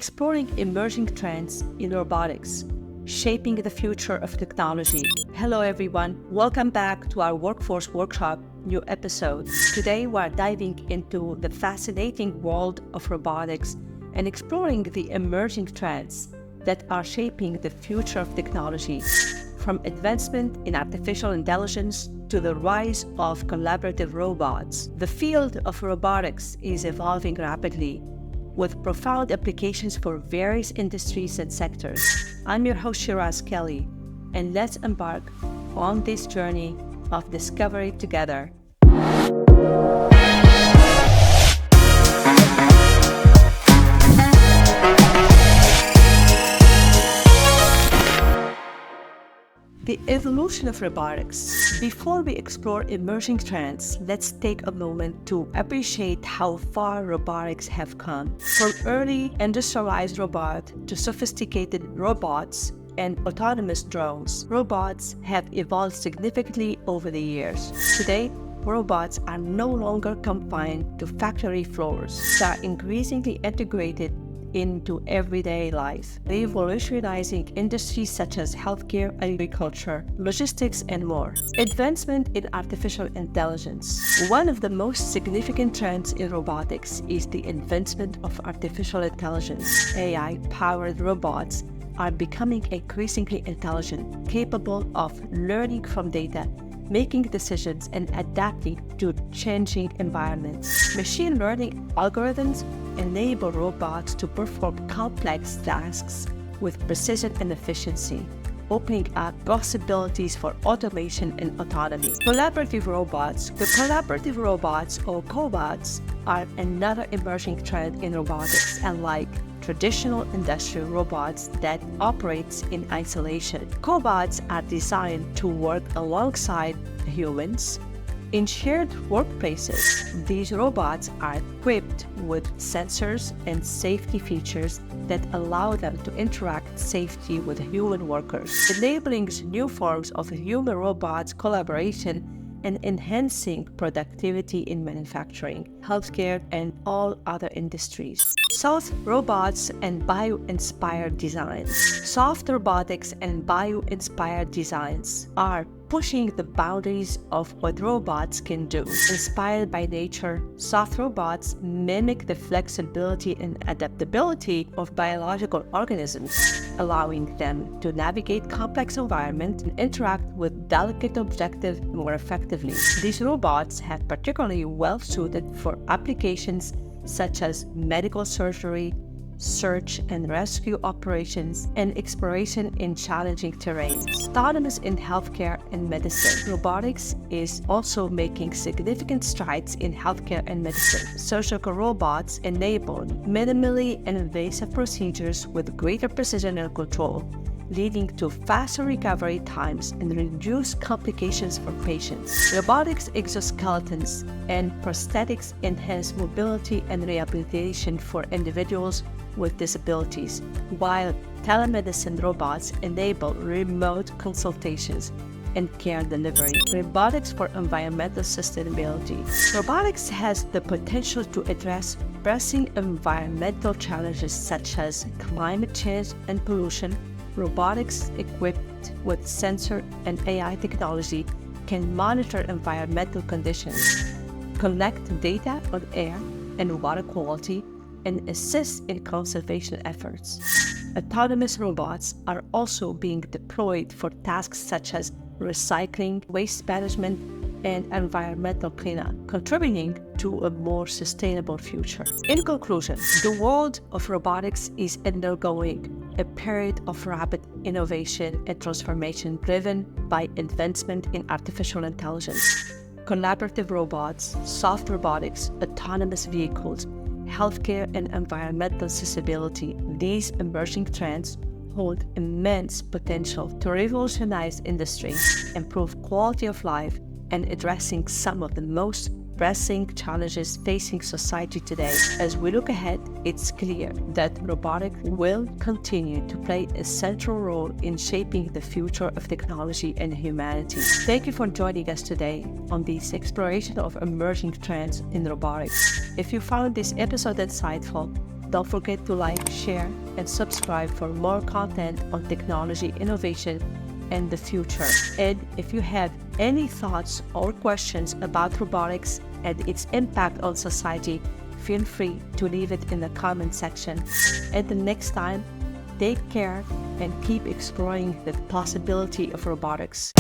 exploring emerging trends in robotics, shaping the future of technology. Hello everyone, welcome back to our Workforce Workshop new episode. Today we're diving into the fascinating world of robotics and exploring the emerging trends that are shaping the future of technology, from advancement in artificial intelligence to the rise of collaborative robots. The field of robotics is evolving rapidly, with profound applications for various industries and sectors. I'm your host Shiraz Kelly, and let's embark on this journey of discovery together. The evolution of robotics. Before we explore emerging trends, let's take a moment to appreciate how far robotics have come. From early industrialized robots to sophisticated robots and autonomous drones, robots have evolved significantly over the years. Today, robots are no longer confined to factory floors. They are increasingly integrated into everyday life, revolutionizing industries such as healthcare, agriculture, logistics, and more. Advancement in artificial intelligence. One of the most significant trends in robotics is the advancement of artificial intelligence. AI-powered robots are becoming increasingly intelligent, capable of learning from data, making decisions, and adapting to changing environments. Machine learning algorithms enable robots to perform complex tasks with precision and efficiency, opening up possibilities for automation and autonomy. Collaborative robots. The collaborative robots, or cobots, are another emerging trend in robotics, unlike traditional industrial robots that operate in isolation. Cobots are designed to work alongside humans in shared workplaces. These robots are equipped with sensors and safety features that allow them to interact safely with human workers, enabling new forms of human-robot collaboration and enhancing productivity in manufacturing, healthcare, and all other industries. Soft robots and bio-inspired designs. Soft robotics and bio-inspired designs are pushing the boundaries of what robots can do. Inspired by nature, soft robots mimic the flexibility and adaptability of biological organisms, allowing them to navigate complex environments and interact with delicate objects more effectively. These robots have particularly well suited for applications such as medical surgery, search and rescue operations, and exploration in challenging terrains. Autonomous in healthcare and medicine. Robotics is also making significant strides in healthcare and medicine. Surgical robots enable minimally invasive procedures with greater precision and control, leading to faster recovery times and reduced complications for patients. Robotics exoskeletons and prosthetics enhance mobility and rehabilitation for individuals with disabilities, while telemedicine robots enable remote consultations and care delivery. Robotics for environmental sustainability. Robotics has the potential to address pressing environmental challenges such as climate change and pollution. Robotics equipped with sensor and AI technology can monitor environmental conditions, collect data on air and water quality, and assist in conservation efforts. Autonomous robots are also being deployed for tasks such as recycling, waste management, and environmental cleanup, contributing to a more sustainable future. In conclusion, the world of robotics is undergoing a period of rapid innovation and transformation driven by advancement in artificial intelligence, collaborative robots, soft robotics, autonomous vehicles, healthcare, and environmental sustainability. These emerging trends hold immense potential to revolutionize industry, improve quality of life, and addressing some of the most pressing challenges facing society today. As we look ahead, it's clear that robotics will continue to play a central role in shaping the future of technology and humanity. Thank you for joining us today on this exploration of emerging trends in robotics. If you found this episode insightful, Don't forget to like, share, and subscribe for more content on technology innovation and the future. And if you have any thoughts or questions about robotics and its impact on society, feel free to leave it in the comment section. Until next time, take care and keep exploring the possibility of robotics.